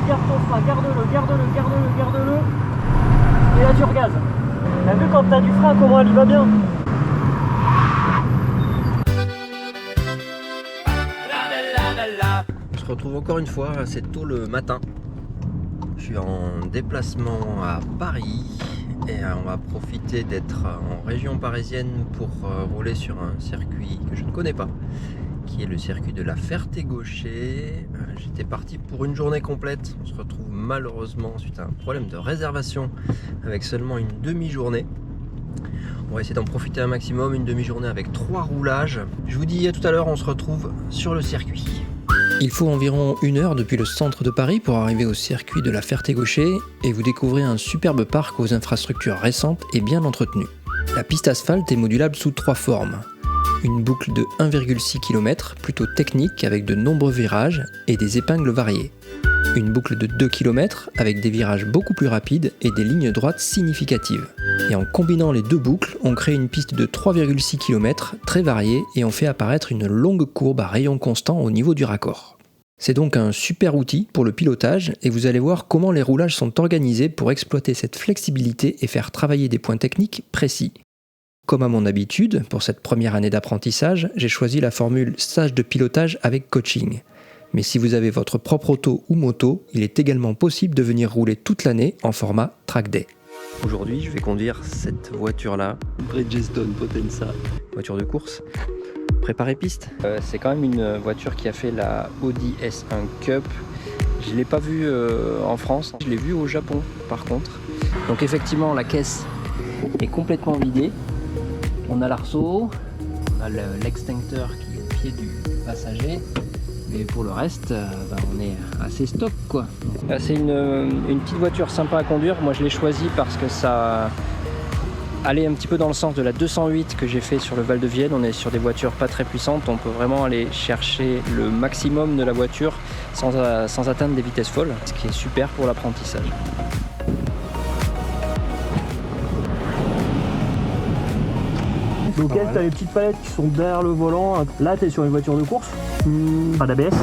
garde ton frein, garde-le. Et là tu regazes. T'as vu quand t'as du frein comment elle y va bien? On se retrouve encore une fois assez tôt le matin. Je suis en déplacement à Paris et on va profiter d'être en région parisienne pour rouler sur un circuit que je ne connais pas, qui est le circuit de la Ferté-Gaucher. J'étais parti pour une journée complète. On se retrouve malheureusement suite à un problème de réservation avec seulement une demi-journée. On va essayer d'en profiter un maximum, une demi-journée avec 3 roulages. Je vous dis à tout à l'heure, on se retrouve sur le circuit. Il faut environ 1 heure depuis le centre de Paris pour arriver au circuit de la Ferté-Gaucher et vous découvrez un superbe parc aux infrastructures récentes et bien entretenues. La piste asphalte est modulable sous 3 formes. Une boucle de 1,6 km, plutôt technique avec de nombreux virages et des épingles variées. Une boucle de 2 km avec des virages beaucoup plus rapides et des lignes droites significatives. Et en combinant les deux boucles, on crée une piste de 3,6 km très variée et on fait apparaître une longue courbe à rayon constant au niveau du raccord. C'est donc un super outil pour le pilotage et vous allez voir comment les roulages sont organisés pour exploiter cette flexibilité et faire travailler des points techniques précis. Comme à mon habitude, pour cette première année d'apprentissage, j'ai choisi la formule stage de pilotage avec coaching. Mais si vous avez votre propre auto ou moto, il est également possible de venir rouler toute l'année en format track day. Aujourd'hui, je vais conduire cette voiture-là, Bridgestone Potenza, voiture de course. Préparé piste. C'est quand même une voiture qui a fait la Audi S1 Cup. Je ne l'ai pas vue en France, je l'ai vue au Japon par contre. Donc effectivement, la caisse est complètement vidée. On a l'arceau, on a l'extincteur qui est au pied du passager. Mais pour le reste, on est assez stock quoi. C'est une petite voiture sympa à conduire. Moi je l'ai choisie parce que ça allait un petit peu dans le sens de la 208 que j'ai fait sur le Val de Vienne. On est sur des voitures pas très puissantes. On peut vraiment aller chercher le maximum de la voiture sans atteindre des vitesses folles. Ce qui est super pour l'apprentissage. Donc tu as les petites palettes qui sont derrière le volant. Là tu es sur une voiture de course, pas d'ABS,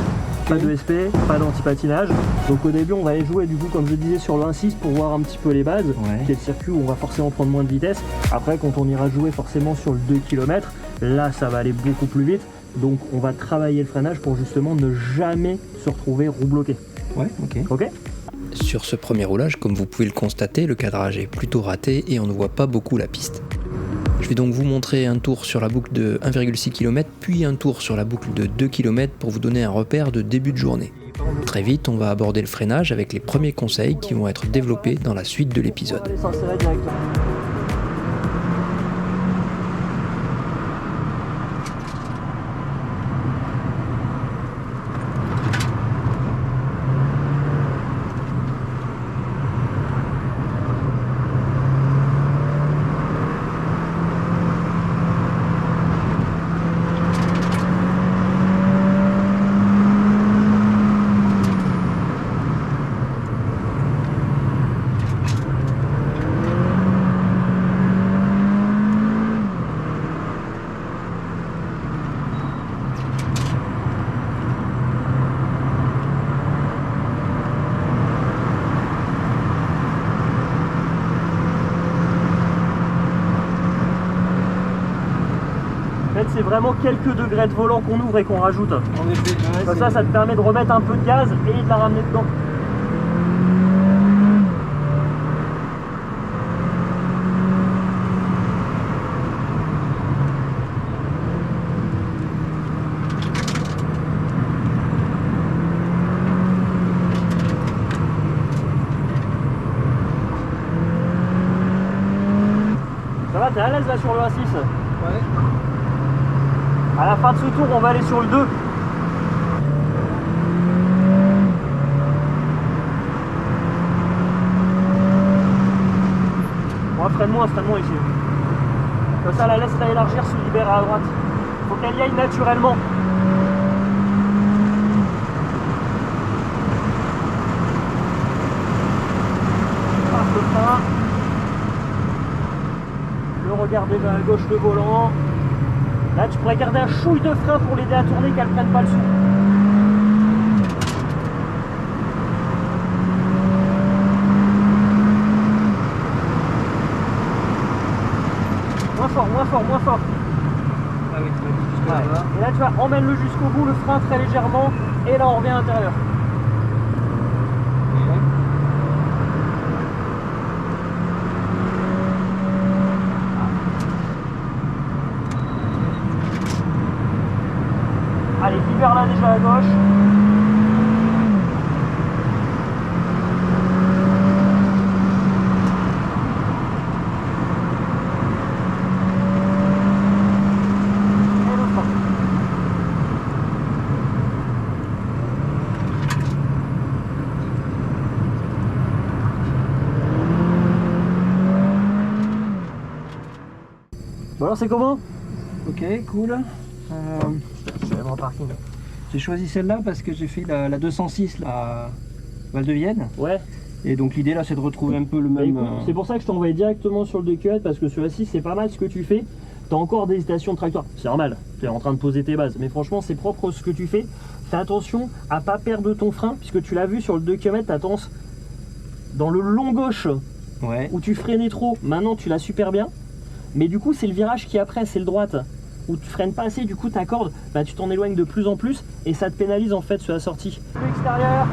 pas de SP, pas d'anti-patinage. Donc au début on va aller jouer du coup comme je disais sur le 1.6 pour voir un petit peu les bases, qui est le circuit où on va forcément prendre moins de vitesse. Après quand on ira jouer forcément sur le 2 km, là ça va aller beaucoup plus vite. Donc on va travailler le freinage pour justement ne jamais se retrouver roue bloquée. Ouais, ok. Sur ce premier roulage, comme vous pouvez le constater, le cadrage est plutôt raté et on ne voit pas beaucoup la piste. Je vais donc vous montrer un tour sur la boucle de 1,6 km, puis un tour sur la boucle de 2 km pour vous donner un repère de début de journée. Très vite, on va aborder le freinage avec les premiers conseils qui vont être développés dans la suite de l'épisode. En fait, c'est vraiment quelques degrés de volant qu'on ouvre et qu'on rajoute. En effet, ouais, comme ça te permet de remettre un peu de gaz et de la ramener dedans. Ça va, t'es à l'aise là sur le A6? Ouais. À la fin de ce tour, on va aller sur le 2. Bon, freine-moi ici. Comme ça, la laisse élargir, se libère à droite. Faut qu'elle y aille naturellement. Passe le frein. Le regarder vers la gauche le volant. Là, tu pourrais garder un chouille de frein pour l'aider à tourner, qu'elle ne prenne pas le sou. tu vois, emmène-le jusqu'au bout, le frein très légèrement, et là on revient à l'intérieur. Allez, libère-la déjà à gauche. Et le frein. Bon alors c'est comment? Ok, cool. Je vais aller en parking. J'ai choisi celle-là parce que j'ai fait la 206 à Val-de-Vienne. Ouais. Et donc l'idée là c'est de retrouver un peu le Bah, même... écoute, c'est pour ça que je t'ai envoyé directement sur le DQS parce que sur la 6 c'est pas mal ce que tu fais. T'as encore des hésitations de trajectoire, c'est normal, tu es en train de poser tes bases, mais franchement c'est propre ce que tu fais. Fais attention à pas perdre ton frein, puisque tu l'as vu sur le 2 km, t'as tendance dans le long gauche Ouais. où tu freinais trop, maintenant tu l'as super bien. Mais du coup c'est le virage qui après, c'est le droite, où tu freines pas assez, du coup t'accordes, bah, tu t'en éloignes de plus en plus et ça te pénalise en fait sur la sortie. L'extérieur,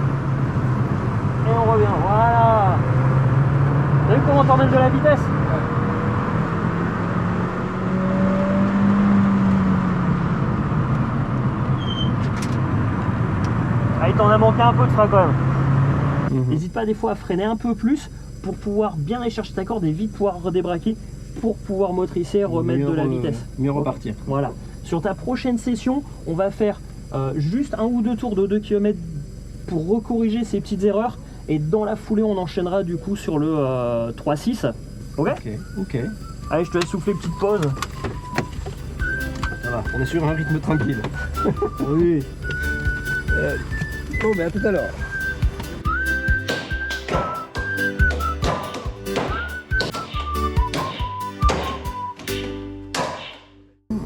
et on revient, voilà. T'as vu comment t'emmènes de la vitesse? Ah, il t'en a manqué un peu de frein quand même. N'hésite pas des fois à freiner un peu plus pour pouvoir bien aller chercher ta corde et vite pouvoir redébraquer pour pouvoir motricer, remettre de la vitesse. Mieux repartir. Voilà. Sur ta prochaine session, on va faire juste un ou deux tours de 2 km pour recorriger ces petites erreurs. Et dans la foulée, on enchaînera du coup sur le 3-6. Ok? Ok. Allez, je te laisse souffler, petite pause. Ça va, on est sur un rythme tranquille. Oui. Bon, mais à tout à l'heure.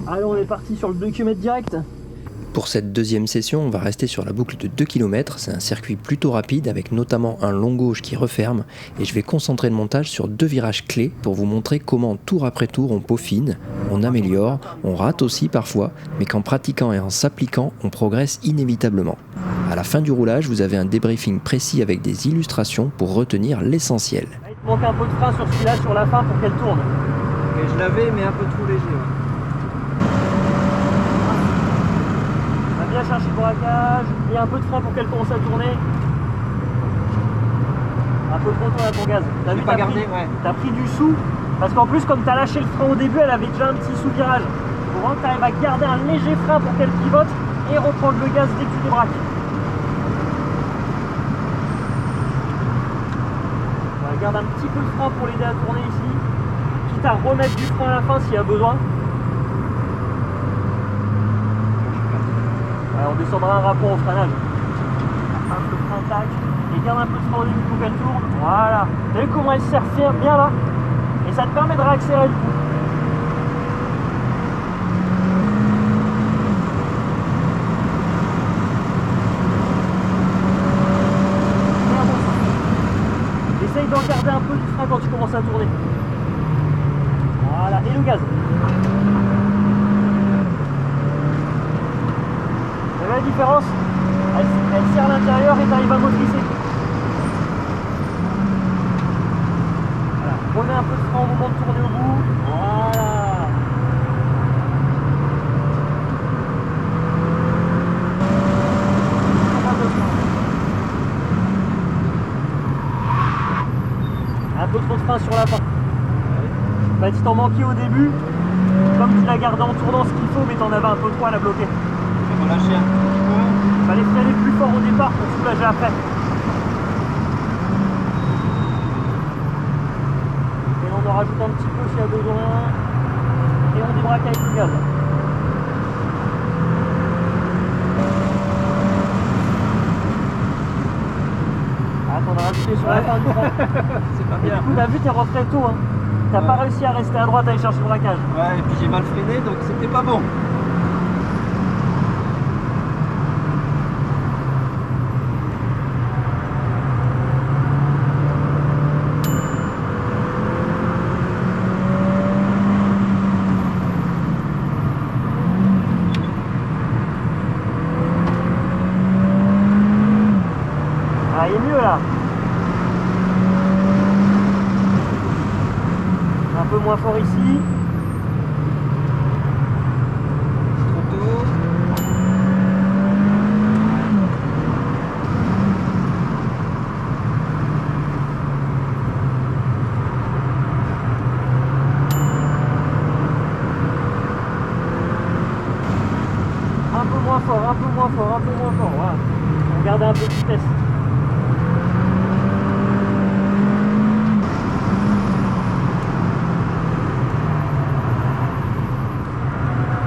Allez, on est parti sur le 2 km direct. Pour cette deuxième session, on va rester sur la boucle de 2 km. C'est un circuit plutôt rapide avec notamment un long gauche qui referme et je vais concentrer le montage sur 2 virages clés pour vous montrer comment tour après tour on peaufine, on améliore, on rate aussi parfois, mais qu'en pratiquant et en s'appliquant, on progresse inévitablement. À la fin du roulage, vous avez un débriefing précis avec des illustrations pour retenir l'essentiel. Il te manque un peu de frein sur celui-là sur la fin pour qu'elle tourne. Ok, je l'avais, mais un peu trop léger. Ouais. On va bien chercher le braquage et un peu de frein pour qu'elle commence à tourner. Un peu trop tôt à ton gaz. T'as vu, pas gardé, ouais. T'as pris du sous. Parce qu'en plus, comme t'as lâché le frein au début, elle avait déjà un petit sous-virage. Il faut vraiment que t'arrives à garder un léger frein pour qu'elle pivote et reprendre le gaz dès que tu débraques. On garde un petit peu de frein pour l'aider à tourner ici. Quitte à remettre du frein à la fin s'il y a besoin. On descendra un rapport au freinage. Un peu de frein, tac. Et garde un peu de frein au début pour qu'elle tourne. Voilà. Vous voyez comment elle se serre bien là? Et ça te permet de réaccélérer du coup. Essaye d'en garder un peu du frein quand tu commences à tourner. Voilà. Et le gaz. Vous voyez la différence? Elle serre l'intérieur et tu arrives à motricer. Voilà. Prenez un peu de frein au moment de tourner au bout. Voilà. Un peu trop de frein sur la fin. Bah, tu t'en manquais au début. Comme tu l'as gardé en tournant ce qu'il faut, mais t'en avais un peu trop à la bloquer. Je vais relâcher un petit peu. Fallait freiner plus fort au départ pour soulager après. Et on en rajoute un petit peu s'il y a besoin. Et on débraque avec le gaz. Ah, t'en as rajouté sur la fin du frein. C'est pas Et bien. du coup, t'as vu, t'es rentré tôt. Hein. T'as pas réussi à rester à droite à aller chercher le braquage. Ouais, et puis j'ai mal freiné, donc c'était pas bon. il est mieux là. Un peu moins fort ici. Trop tôt. Un peu moins fort, un peu moins fort, un peu moins fort. Voilà. On garde un peu de vitesse.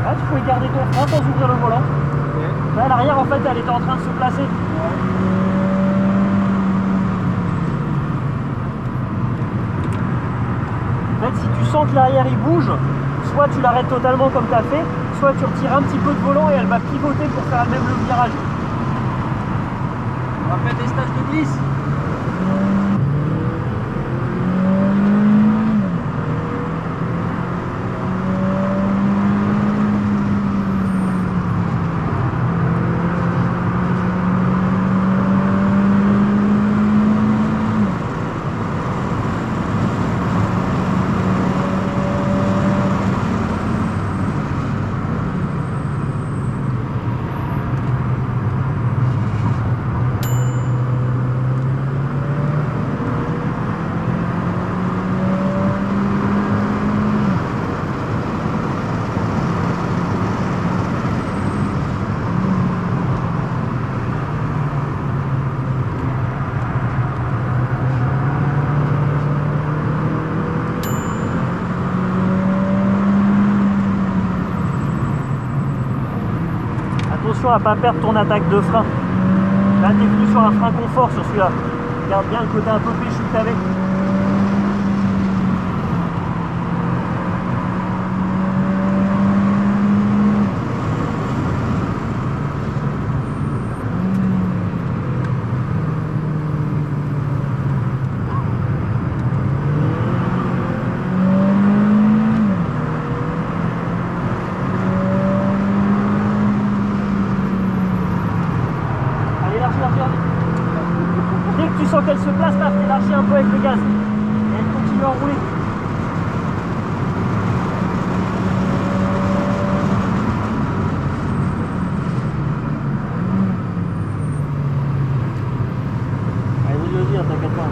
Là, tu pouvais garder ton frein sans ouvrir le volant. Okay. Là, l'arrière, en fait, elle était en train de se placer. En fait, si tu sens que l'arrière il bouge, soit tu l'arrêtes totalement comme tu as fait, soit tu retires un petit peu de volant et elle va pivoter pour faire même le virage. On va faire des stages de glisse. Attention à ne pas perdre ton attaque de frein. Là, tu es venu sur un frein confort sur celui-là. Regarde bien le côté un peu péchu que tu avais. Dès que tu sens qu'elle se place, là, t'élargis un peu avec le gaz. Et elle continue à rouler. Allez, vas-y, vas-y, t'inquiète pas.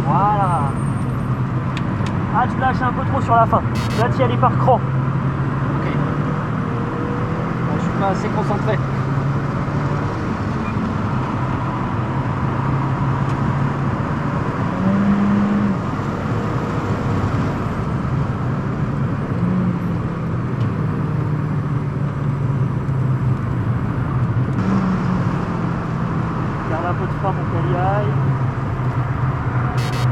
Voilà. Ah, tu lâches un peu trop sur la fin. Là, tu y allais par cran. Ok. Bon, je suis pas assez concentré. Garde un peu de frein pour qu'elle y aille.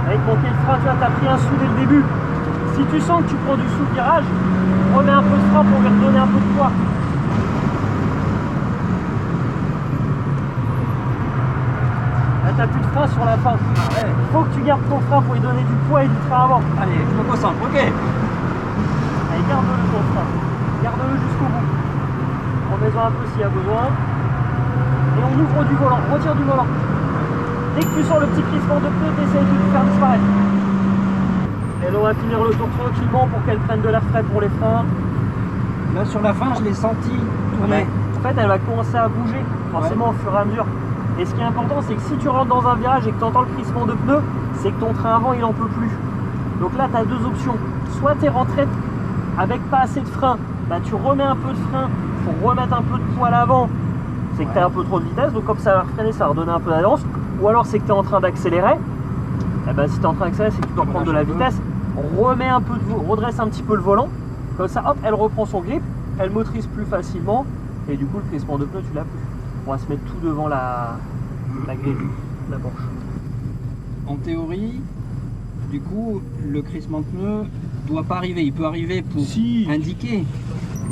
Avec manquer le frein, tu vois, t'as pris un sous dès le début. Si tu sens que tu prends du sous-virage, remets un peu de frein pour lui redonner un peu de poids. Là, t'as plus de frein sur la fin. Ah ouais. Il faut que tu gardes ton frein pour lui donner du poids et du frein avant. Allez, je me concentre. Ok. Allez, garde-le ton frein. Garde-le jusqu'au bout. Remets-en un peu s'il y a besoin. Et on ouvre du volant, retire du volant. Dès que tu sens le petit crissement de pneu, tu essaies de le faire disparaître. Et là, on va finir le tour tranquillement pour qu'elle prenne de l'air frais pour les freins. Là, sur la fin, je l'ai senti tourner. En fait, elle va commencer à bouger, forcément, au fur et à mesure. Et ce qui est important, c'est que si tu rentres dans un virage et que tu entends le crissement de pneu, c'est que ton train avant, il n'en peut plus. Donc là, tu as deux options. Soit tu es rentré avec pas assez de frein, bah, tu remets un peu de frein pour remettre un peu de poids à l'avant. C'est que tu as un peu trop de vitesse, donc comme ça va freiner, ça va redonner un peu d'adhérence. Ou alors c'est que tu es en train d'accélérer. Et ben, si tu es en train d'accélérer, c'est que tu dois prendre de la vitesse. Remets un peu redresse un petit peu le volant. Comme ça, hop, elle reprend son grip, elle motorise plus facilement. Et du coup, le crissement de pneu, tu l'as plus. On va se mettre tout devant la grille, la Porsche. En théorie, du coup, le crissement de pneu doit pas arriver, il peut arriver pour indiquer.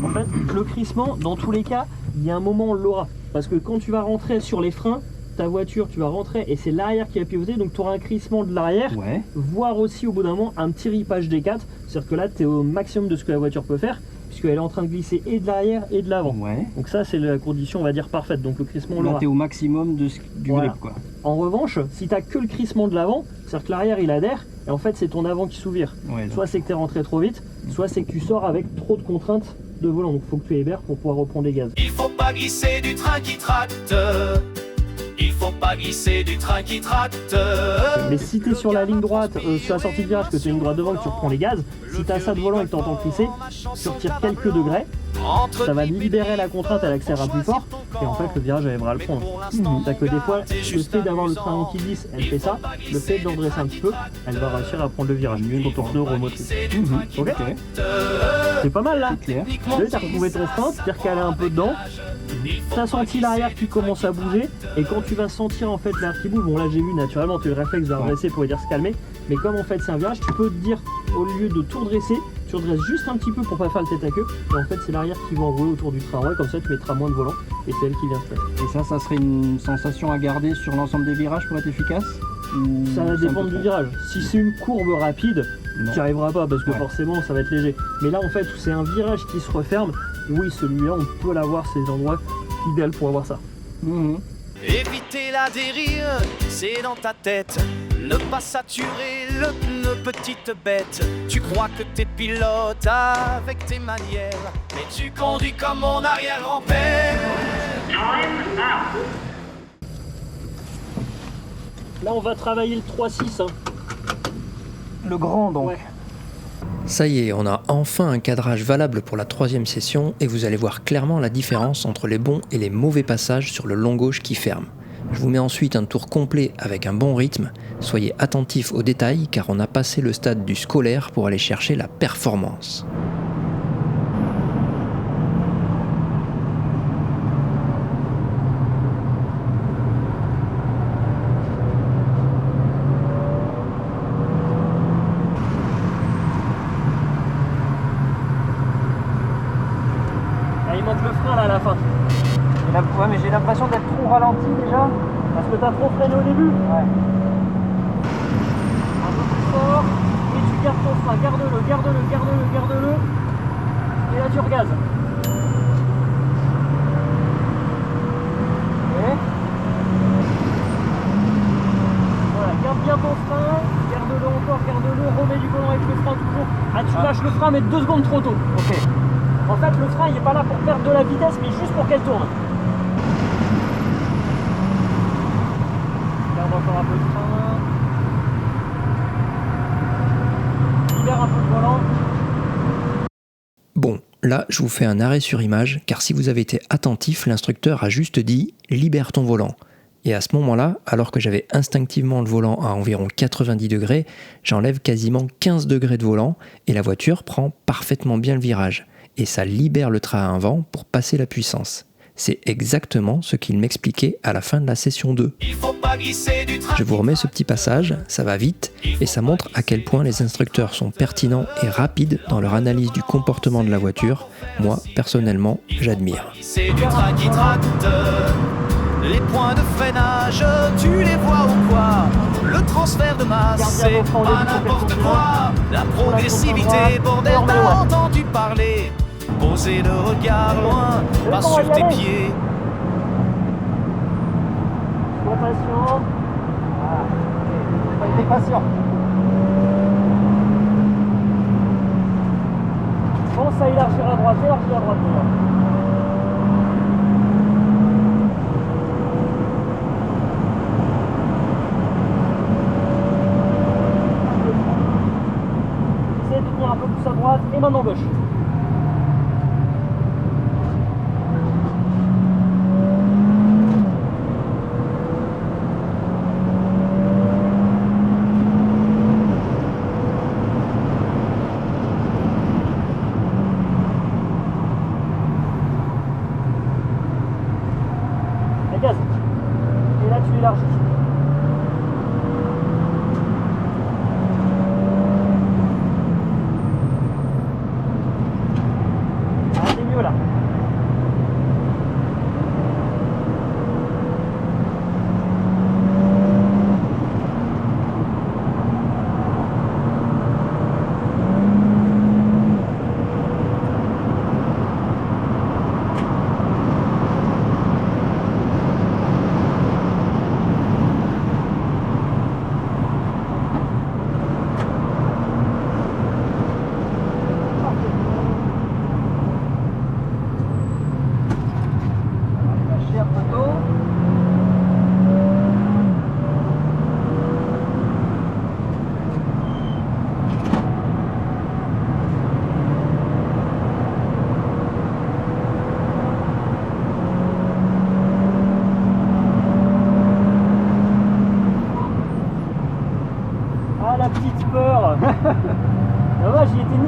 En fait, le crissement, dans tous les cas, il y a un moment on l'aura. Parce que quand tu vas rentrer sur les freins, ta voiture, tu vas rentrer et c'est l'arrière qui va pivoter, donc tu auras un crissement de l'arrière, voire aussi au bout d'un moment un petit ripage des 4. C'est-à-dire que là, tu es au maximum de ce que la voiture peut faire, puisqu'elle est en train de glisser et de l'arrière et de l'avant. Donc ça, c'est la condition, on va dire, parfaite. Donc le crissement, on l'aura. Là, tu es au maximum du grip, quoi. En revanche, si tu n'as que le crissement de l'avant, c'est-à-dire que l'arrière, il adhère, et en fait, c'est ton avant qui s'ouvre. Soit c'est que tu es rentré trop vite, soit c'est que tu sors avec trop de contraintes de volant. Donc il faut que tu libères pour pouvoir reprendre les gaz. Il faut pas glisser du train qui tracte. Il faut pas glisser du train qui tracte. Mais si tu es sur la ligne droite, sur la sortie de virage, que tu as une ligne droite devant, que tu reprends les gaz, si tu as ça de volant et que tu entends clisser, tu retires quelques degrés, ça va libérer la contrainte, elle accélérera plus fort, et en fait le virage arrivera à le prendre. C'est-à-dire que des fois, le fait d'avoir le train qui glisse, elle fait ça, le fait de l'endresser un petit peu, elle va réussir à prendre le virage, mieux quand ton pneu remotrice. Ok. C'est pas mal là. Tu as retrouvé ton frein, tu t'es recalé un peu dedans, tu as senti l'arrière qui commence à bouger, et quand tu vas sentir en fait l'arrière qui bouge, bon là j'ai vu naturellement, tu as eu le réflexe de redresser pour dire se calmer, mais comme en fait c'est un virage, tu peux te dire au lieu de tout redresser, tu redresses juste un petit peu pour pas faire le tête à queue, et en fait c'est l'arrière qui va enrouler autour du train, comme ça tu mettras moins de volant, et c'est elle qui vient se placer. Et ça serait une sensation à garder sur l'ensemble des virages pour être efficace? Ça va dépendre du virage. Si c'est une courbe rapide, tu n'y arriveras pas parce que forcément ça va être léger. Mais là en fait où c'est un virage qui se referme, oui celui-là on peut l'avoir, c'est l'endroit idéal pour avoir ça. Éviter la dérive, c'est dans ta tête. Ne pas saturer le pneu, petite bête. Tu crois que t'es pilote avec tes manières, mais tu conduis comme mon arrière-grand-père. Là on va travailler le 3-6. Le grand donc. Ça y est, on a enfin un cadrage valable pour la 3e session et vous allez voir clairement la différence entre les bons et les mauvais passages sur le long gauche qui ferme. Je vous mets ensuite un tour complet avec un bon rythme. Soyez attentifs aux détails car on a passé le stade du scolaire pour aller chercher la performance. Il manque le frein là à la fin. Ouais, mais j'ai l'impression d'être trop ralenti déjà. Parce que t'as trop freiné au début. Un peu plus fort. Et tu gardes ton frein. Garde-le. Et là tu regazes. Voilà, garde bien ton frein. Garde-le encore, remets du volant avec le frein toujours. Ah tu lâches le frein mais 2 secondes trop tôt. Ok. En fait le frein il est pas là pour perdre de la vitesse mais juste pour qu'elle tourne. Garde encore un peu de frein. Libère un peu le volant. Bon, là je vous fais un arrêt sur image car si vous avez été attentif, l'instructeur a juste dit « libère ton volant ». Et à ce moment-là, alors que j'avais instinctivement le volant à environ 90 degrés, j'enlève quasiment 15 degrés de volant et la voiture prend parfaitement bien le virage. Et ça libère le train à un vent pour passer la puissance. C'est exactement ce qu'il m'expliquait à la fin de la session 2. Je vous remets ce petit passage, ça va vite, et ça montre à quel point les instructeurs sont pertinents et rapides dans leur analyse du comportement de la voiture. Moi, personnellement, j'admire. C'est du train qui tracte. Les points de freinage, tu les vois ou quoi? Le transfert de masse, c'est pas n'importe quoi. La progressivité, bordel, t'as entendu parler. Poser le regard loin, pas sur tes pieds. Sois patient. T'es patient. Pense à élargir à droite, déjà. Essaye de tenir un peu plus à droite et maintenant gauche. Gaz. Et là tu élargis.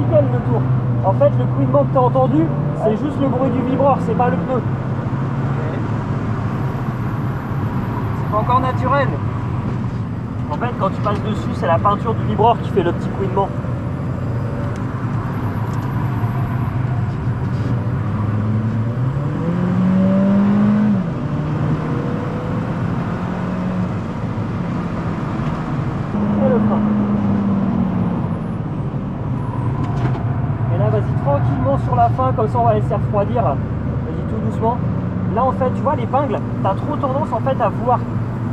nickel le tour. En fait, le couinement que tu as entendu, c'est juste le bruit du vibreur, c'est pas le pneu. C'est pas encore naturel. En fait, quand tu passes dessus, c'est la peinture du vibreur qui fait le petit couinement. Et le frein. Et là, vas-y tranquillement sur la fin, comme ça on va laisser refroidir. Vas-y tout doucement. Là, en fait, tu vois, l'épingle, tu as trop tendance en fait à vouloir,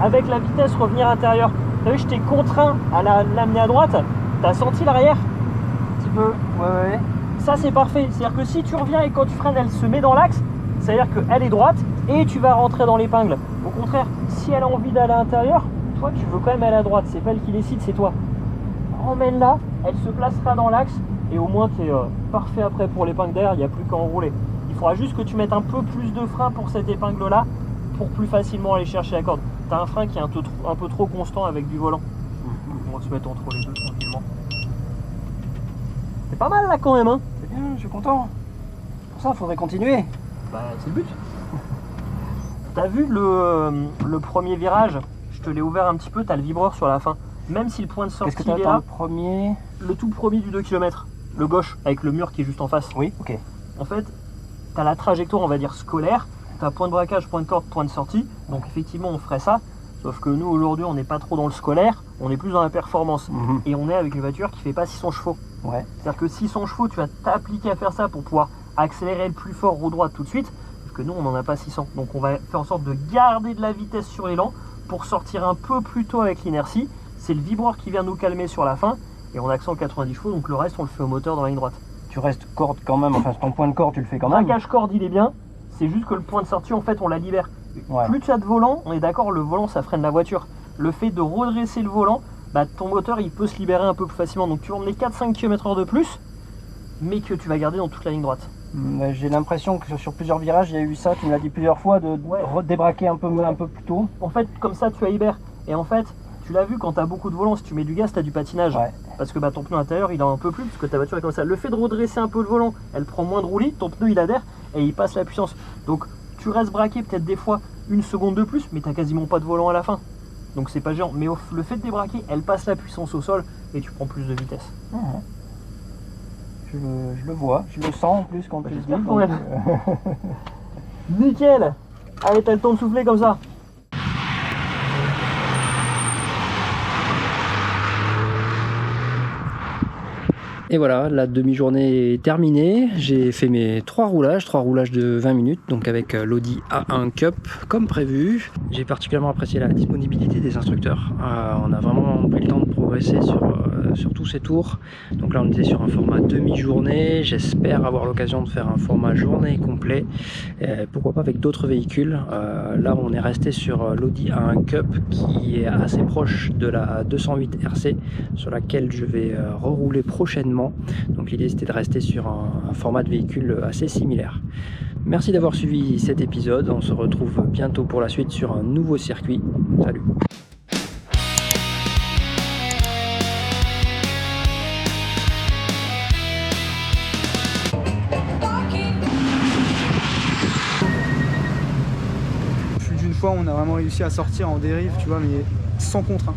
avec la vitesse, revenir à l'intérieur. Tu as vu, je t'ai contraint à l'amener à droite. T'as senti l'arrière? Un petit peu, ouais. Ça, c'est parfait. C'est-à-dire que si tu reviens et quand tu freines, elle se met dans l'axe, c'est-à-dire qu'elle est droite et tu vas rentrer dans l'épingle. Au contraire, si elle a envie d'aller à l'intérieur, toi, tu veux quand même aller à droite. C'est pas elle qui décide, c'est toi. Emmène-la, elle se placera dans l'axe et au moins, tu es parfait après pour l'épingle derrière. Il n'y a plus qu'à enrouler. Il faudra juste que tu mettes un peu plus de frein pour cette épingle-là pour plus facilement aller chercher la corde. Tu as un frein qui est un peu trop constant avec du volant. On va se mettre entre les deux tranquillement. C'est pas mal là quand même, hein? C'est bien, je suis content. Pour ça, il faudrait continuer. Bah, c'est le but. T'as vu le premier virage? Je te l'ai ouvert un petit peu, t'as le vibreur sur la fin. Même si le point de sortie Qu'est-ce que est t'as là, le premier? le tout premier du 2 km, le gauche, avec le mur qui est juste en face. Oui, ok. En fait, t'as la trajectoire, on va dire, scolaire. T'as point de braquage, point de corde, point de sortie. Donc effectivement, on ferait ça. Sauf que nous, aujourd'hui, on n'est pas trop dans le scolaire. On est plus dans la performance. Et on est avec une voiture qui fait pas 600 chevaux. Ouais. C'est-à-dire que 600 chevaux, tu vas t'appliquer à faire ça pour pouvoir accélérer le plus fort roue droite tout de suite. Sauf que nous, on n'en a pas 600. Donc on va faire en sorte de garder de la vitesse sur l'élan pour sortir un peu plus tôt avec l'inertie. C'est le vibreur qui vient nous calmer sur la fin. Et on a que 190 chevaux, donc le reste, on le fait au moteur dans la ligne droite. Tu restes corde quand même, enfin ton point de corde, tu le fais quand même. Braquage corde, il est bien. C'est juste que le point de sortie, en fait, on la libère. Ouais. Plus tu as de volant, on est d'accord, le volant, ça freine la voiture. Le fait de redresser le volant, bah, ton moteur, il peut se libérer un peu plus facilement. Donc tu vas emmener 4-5 km/h de plus, mais que tu vas garder dans toute la ligne droite. J'ai l'impression que sur plusieurs virages, il y a eu ça, tu me l'as dit plusieurs fois, de redébraquer un peu plus tôt. En fait, comme ça, tu as libères. Et en fait, tu l'as vu, quand tu as beaucoup de volant, si tu mets du gaz, tu as du patinage. Ouais. Parce que bah, ton pneu intérieur, il en a un peu plus, parce que ta voiture est comme ça. Le fait de redresser un peu le volant, elle prend moins de roulis, ton pneu, il adhère, et il passe la puissance. Donc, tu restes braqué peut-être des fois une seconde de plus, mais tu n'as quasiment pas de volant à la fin. Donc, c'est pas géant. Mais le fait de débraquer, elle passe la puissance au sol, et tu prends plus de vitesse. Je le vois, je le sens en plus quand tu le dis. J'espère quand même. Nickel! Allez, t'as le temps de souffler comme ça. Et voilà, la demi-journée est terminée. J'ai fait mes 3 roulages de 20 minutes, donc avec l'Audi A1 Cup comme prévu. J'ai particulièrement apprécié la disponibilité des instructeurs. On a vraiment pris le temps de progresser sur tous ces tours. Donc là, on était sur un format demi-journée. J'espère avoir l'occasion de faire un format journée complet. Pourquoi pas avec d'autres véhicules. Là, on est resté sur l'Audi A1 Cup qui est assez proche de la 208 RC sur laquelle je vais rerouler prochainement. Donc l'idée c'était de rester sur un format de véhicule assez similaire. Merci d'avoir suivi cet épisode, on se retrouve bientôt pour la suite sur un nouveau circuit. Salut! Plus d'une fois on a vraiment réussi à sortir en dérive, tu vois, mais sans contraint.